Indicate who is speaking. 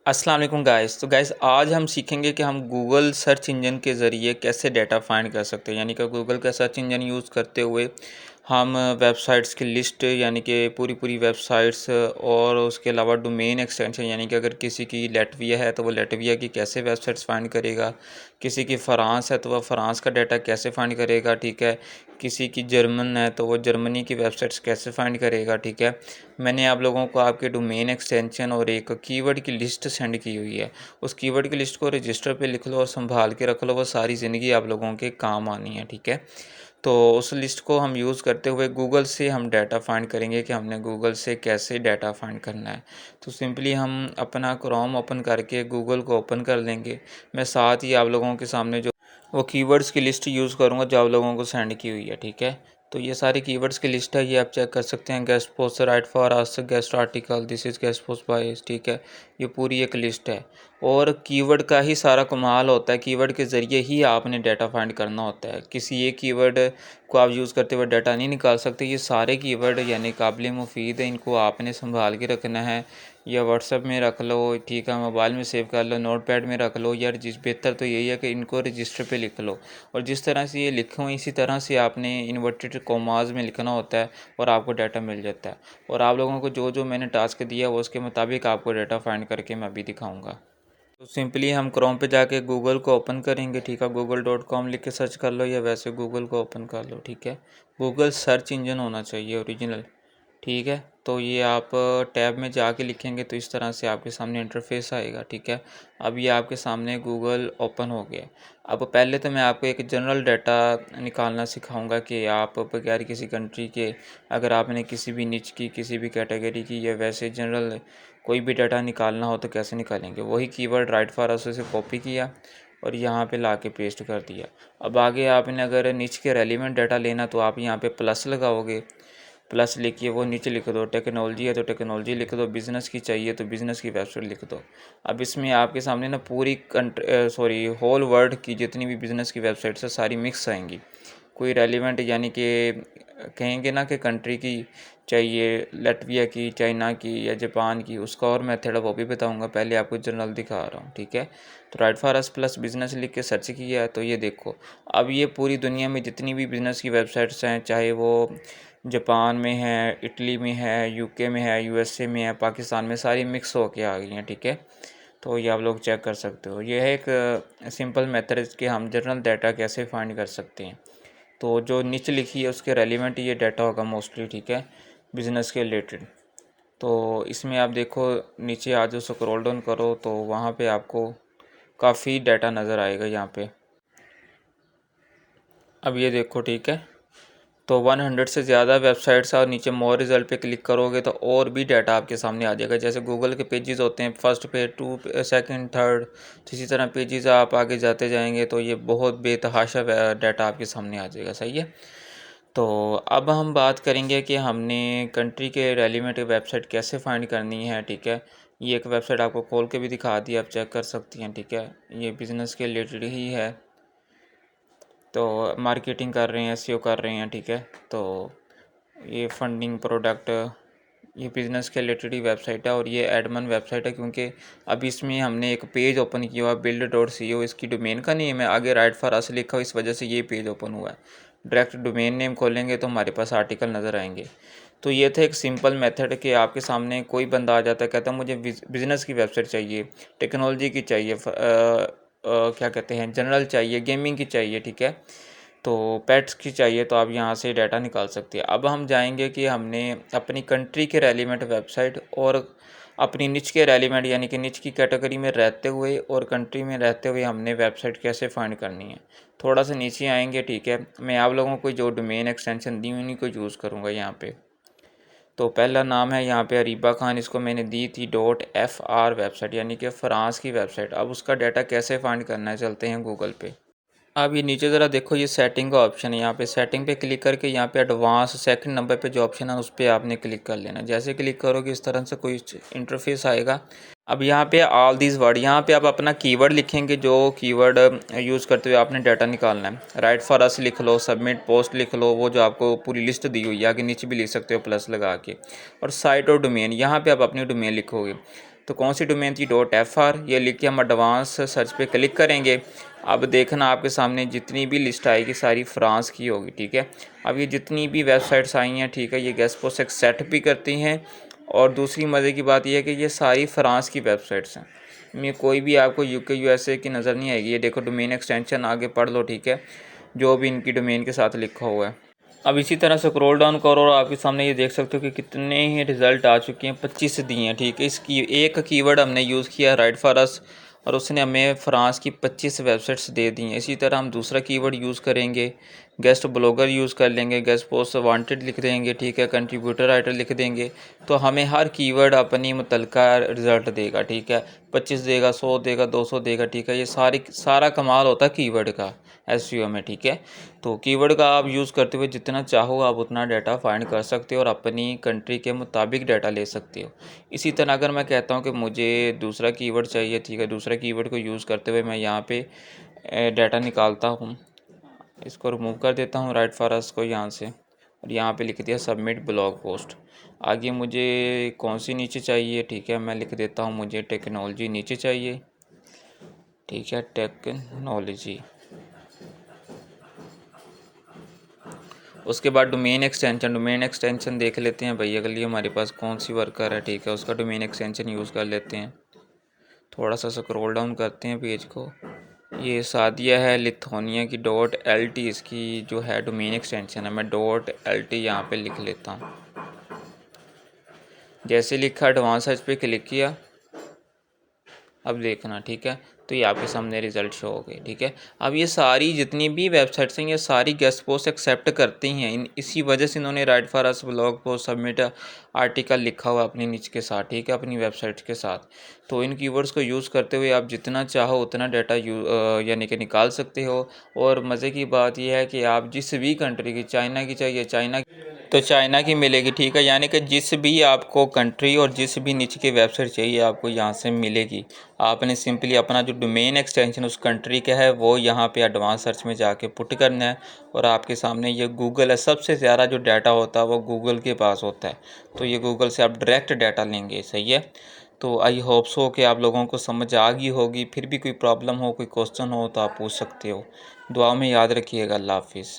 Speaker 1: अस्सलाम वालेकुम गाइस। तो गाइस आज हम सीखेंगे कि हम गूगल सर्च इंजन के ज़रिए कैसे डाटा फाइंड कर सकते हैं। यानी कि गूगल का सर्च इंजन यूज़ करते हुए हम वेबसाइट्स की लिस्ट यानी कि पूरी वेबसाइट्स और उसके अलावा डोमेन एक्सटेंशन यानी कि अगर किसी की लैटविया है तो वो लैटविया की कैसे वेबसाइट्स फाइंड करेगा, किसी की फ़्रांस है तो वह फ़्रांस का डाटा कैसे फाइंड करेगा, ठीक है। किसी की जर्मन है तो वो जर्मनी की वेबसाइट्स कैसे फाइंड करेगा, ठीक है। मैंने आप लोगों को आपके डोमेन एक्सटेंशन और एक कीवर्ड की लिस्ट सेंड की हुई है। उस कीवर्ड की लिस्ट को रजिस्टर पे लिख लो और संभाल के रख लो, वो सारी ज़िंदगी आप लोगों के काम आनी है, ठीक है। तो उस लिस्ट को हम यूज़ करते हुए गूगल से हम डाटा फाइंड करेंगे कि हमने गूगल से कैसे डाटा फाइंड करना है। तो सिंपली हम अपना क्रोम ओपन करके गूगल को ओपन कर लेंगे। मैं साथ ही आप लोगों के सामने जो वो कीवर्ड्स की लिस्ट यूज़ करूँगा जो आप लोगों को सेंड की हुई है, ठीक है। तो ये सारी कीवर्ड्स की लिस्ट है, ये आप चेक कर सकते हैं। Guest post write for ask guest article this is guest post by, ठीक है। ये पूरी एक लिस्ट है और कीवर्ड का ही सारा कमाल होता है। कीवर्ड के ज़रिए ही आपने डाटा फाइंड करना होता है। किसी एक कीवर्ड को आप यूज़ करते हुए डाटा नहीं निकाल सकते। ये सारे कीवर्ड यानी काबिल मुफीद है, इनको आपने संभाल के रखना है। या व्हाट्सएप में रख लो, ठीक है, मोबाइल में सेव कर लो, नोटपैड में रख लो। यार जिस बेहतर तो यही है कि इनको रजिस्टर पे लिख लो और जिस तरह से ये लिखे हुए इसी तरह से आपने इन्वर्टेड कॉमास में लिखना होता है और आपको डाटा मिल जाता है। और आप लोगों को जो जो मैंने टास्क दिया वो उसके मुताबिक आपको डाटा फाइंड करके मैं अभी दिखाऊंगा। तो सिंपली हम क्रोम पे जाके गूगल को ओपन करेंगे, ठीक है। google.com लिख के सर्च कर लो या वैसे गूगल को ओपन कर लो, ठीक है। गूगल सर्च इंजन होना चाहिए ओरिजिनल, ठीक है। तो ये आप टैब में जाके लिखेंगे तो इस तरह से आपके सामने इंटरफेस आएगा, ठीक है। अब ये आपके सामने गूगल ओपन हो गया। अब पहले तो मैं आपको एक जनरल डाटा निकालना सिखाऊंगा कि आप बगैर किसी कंट्री के अगर आपने किसी भी निच की किसी भी कैटेगरी की या वैसे जनरल कोई भी डाटा निकालना हो तो कैसे निकालेंगे। वही कीवर्ड राइट फॉर अस से कॉपी किया और यहाँ पे ला के पेस्ट कर दिया। अब आगे आपने अगर निच के रेलिवेंट डाटा लेना तो आप यहाँ पे प्लस लगाओगे, प्लस लिखिए वो नीचे लिख दो। टेक्नोलॉजी है तो टेक्नोलॉजी लिख दो, बिज़नेस की चाहिए तो बिज़नेस की वेबसाइट लिख दो। अब इसमें आपके सामने ना पूरी होल वर्ल्ड की जितनी भी बिज़नेस की वेबसाइट्स है सारी मिक्स आएंगी। कोई रेलिवेंट यानी कि कहेंगे ना कि कंट्री की चाहिए, लटविया की, चाइना की या जापान की, उसका और मेथड है वो भी बताऊंगा। पहले आपको जनरल दिखा रहा हूँ, ठीक है। तो right for us plus business लिख के सर्च किया है तो ये देखो अब ये पूरी दुनिया में जितनी भी बिज़नेस की वेबसाइट्स हैं, चाहे वो जापान में है, इटली में है, यूके में है, यूएसए में है, पाकिस्तान में, सारी मिक्स होके आ गई हैं, ठीक है। तो ये आप लोग चेक कर सकते हो। ये है एक सिंपल मेथड कि हम जनरल डाटा कैसे फाइंड कर सकते हैं। तो जो नीचे लिखी है उसके रेलिवेंट ये डाटा होगा मोस्टली, ठीक है, बिज़नेस के रिलेटेड। तो इसमें आप देखो नीचे आ जाओ, स्क्रॉल डाउन करो तो वहाँ पे आपको काफ़ी डाटा नज़र आएगा यहाँ पे। अब ये देखो, ठीक है। तो 100 से ज़्यादा वेबसाइट्स और नीचे मोर रिज़ल्ट पे क्लिक करोगे तो और भी डाटा आपके सामने आ जाएगा। जैसे गूगल के पेजेस होते हैं, first page, two, second, third, तो इसी तरह पेजेस आप आगे जाते जाएंगे तो ये बहुत बेतहाशा डाटा आपके सामने आ जाएगा, सही है। तो अब हम बात करेंगे कि हमने कंट्री के रेलिवेंट वेबसाइट कैसे फाइंड करनी है, ठीक है। ये एक वेबसाइट आपको खोल के भी दिखा दी, आप चेक कर सकती हैं, ठीक है। ये बिज़नेस के रिलेटेड ही है, तो मार्केटिंग कर रहे हैं, एसईओ कर रहे हैं, ठीक है। तो ये फंडिंग प्रोडक्ट, ये बिज़नेस के रिलेटेड ही वेबसाइट है और ये एडमन वेबसाइट है क्योंकि अब इसमें हमने एक पेज ओपन किया हुआ build.co, इसकी डोमेन का नेम है, आगे राइट फॉर अस लिखा हुआ, इस वजह से ये पेज ओपन हुआ है। डायरेक्ट डोमेन नेम खोलेंगे तो हमारे पास आर्टिकल नज़र आएंगे। तो ये था एक सिंपल मेथड कि आपके सामने कोई बंदा आ जाता है, कहता है मुझे बिज़नेस की वेबसाइट चाहिए, टेक्नोलॉजी की चाहिए, क्या कहते हैं, जनरल चाहिए, गेमिंग की चाहिए, ठीक है, तो पेट्स की चाहिए, तो आप यहाँ से डाटा निकाल सकते हैं। अब हम जाएंगे कि हमने अपनी कंट्री के रेलिवेंट वेबसाइट और अपनी निच के रेलिवेंट यानी कि निच की कैटेगरी में रहते हुए और कंट्री में रहते हुए हमने वेबसाइट कैसे फाइंड करनी है। थोड़ा सा नीचे आएंगे, ठीक है। मैं आप लोगों को जो डोमेन एक्सटेंशन दी उन्हीं को यूज़ करूँगा यहाँ पे। तो पहला नाम है यहाँ पे अरीबा खान, इसको मैंने दी थी .fr वेबसाइट यानी कि फ़्रांस की वेबसाइट। अब उसका डाटा कैसे फाइंड करना है, चलते हैं गूगल पे। अब ये नीचे ज़रा देखो, ये सेटिंग का ऑप्शन है, यहाँ पे सेटिंग पे क्लिक करके यहाँ पे एडवांस सेकंड नंबर पे जो ऑप्शन है उस पर आपने क्लिक कर लेना। जैसे क्लिक करोगे इस तरह से कोई इंटरफेस आएगा। अब यहाँ पे ऑल दीज वर्ड, यहाँ पे आप अपना कीवर्ड लिखेंगे, जो कीवर्ड यूज़ करते हुए आपने डाटा निकालना है। राइट फॉर अस लिख लो, सबमिट पोस्ट लिख लो, वो जो आपको पूरी लिस्ट दी हुई है, आगे नीचे भी लिख सकते हो प्लस लगा के। और साइट और डोमेन, यहाँ पे आप अपनी डोमेन लिखोगे। तो कौन सी डोमेन थी, .fr। ये लिख के हम एडवांस सर्च पे क्लिक करेंगे। अब देखना आपके सामने जितनी भी लिस्ट आएगी सारी फ्रांस की होगी, ठीक है। अब ये जितनी भी वेबसाइट्स आई हैं, ठीक है, ये गेस्ट पोस्ट एक्सेप्ट भी करती हैं। और दूसरी मज़े की बात यह है कि ये सारी फ्रांस की वेबसाइट्स हैं। में कोई भी आपको यूके यूएसए की नज़र नहीं आएगी। ये देखो डोमेन एक्सटेंशन आगे पढ़ लो, ठीक है, जो भी इनकी डोमेन के साथ लिखा हुआ है। अब इसी तरह से स्क्रॉल डाउन करो और आपके सामने ये देख सकते हो कि कितने ही रिज़ल्ट आ चुके हैं, 25 दिए हैं, ठीक है। इसकी एक कीवर्ड हमने यूज़ किया राइट फॉर अस और उसने हमें फ्रांस की 25 वेबसाइट्स दे दी हैं। इसी तरह हम दूसरा कीवर्ड यूज़ करेंगे, गेस्ट ब्लॉगर यूज़ कर लेंगे, गेस्ट पोस्ट वांटेड लिख देंगे, ठीक है, कंट्रीब्यूटर राइटर लिख देंगे, तो हमें हर कीवर्ड अपनी मुतलका रिज़ल्ट देगा, ठीक है। 25 देगा, 100 देगा, 200 देगा, ठीक है। ये सारा कमाल होता है कीवर्ड का एसईओ में, ठीक है। तो कीवर्ड का आप यूज़ करते हुए जितना चाहो आप उतना डाटा फाइंड कर सकते हो और अपनी कंट्री के मुताबिक डाटा ले सकते हो। इसी तरह अगर मैं कहता हूँ कि मुझे दूसरा कीवर्ड चाहिए, ठीक है, दूसरा कीवर्ड को यूज़ करते हुए मैं यहाँ पे डाटा निकालता हूँ। इसको रिमूव कर देता हूँ राइट फॉर अस को यहाँ से और यहाँ पे लिख दिया सबमिट ब्लॉग पोस्ट। आगे मुझे कौन सी नीचे चाहिए, ठीक है, मैं लिख देता हूँ मुझे टेक्नोलॉजी नीचे चाहिए, ठीक है, टेक्नोलॉजी। उसके बाद डोमेन एक्सटेंशन देख लेते हैं भैया के लिए हमारे पास कौन सी वर्कर है, ठीक है, उसका डोमेन एक्सटेंशन यूज़ कर लेते हैं। थोड़ा सा स्क्रॉल डाउन करते हैं पेज को। ये सादिया है लिथुआनिया की .lt इसकी जो है डोमेन एक्सटेंशन है। मैं .lt यहाँ पे लिख लेता हूँ। जैसे लिखा एडवांस सर्च पे क्लिक किया, अब देखना, ठीक है, तो ये आपके सामने रिज़ल्ट शो हो गए, ठीक है। अब ये सारी जितनी भी वेबसाइट्स हैं ये सारी गेस्ट पोस्ट एक्सेप्ट करती हैं। इसी वजह से इन्होंने right for us blog post submit article लिखा हुआ अपनी नीच के साथ, ठीक है, अपनी वेबसाइट के साथ। तो इन कीवर्ड्स को यूज़ करते हुए आप जितना चाहो उतना डाटा यानी कि निकाल सकते हो। और मज़े की बात यह है कि आप जिस भी कंट्री की, चाइना की चाहिए तो चाइना की मिलेगी, ठीक है, यानी कि जिस भी आपको कंट्री और जिस भी नीचे की वेबसाइट चाहिए आपको यहाँ से मिलेगी। आपने सिंपली अपना जो डोमेन एक्सटेंशन उस कंट्री का है वो यहाँ पे एडवांस सर्च में जाके पुट करना है और आपके सामने ये गूगल है। सबसे ज़्यादा जो डाटा होता है वो गूगल के पास होता है, तो ये गूगल से आप डायरेक्ट डाटा लेंगे, सही है। तो आई होप सो कि आप लोगों को समझ आ गई होगी। फिर भी कोई प्रॉब्लम हो, कोई क्वेश्चन हो तो आप पूछ सकते हो। दुआ में याद रखिएगा। अल्लाह हाफिज़।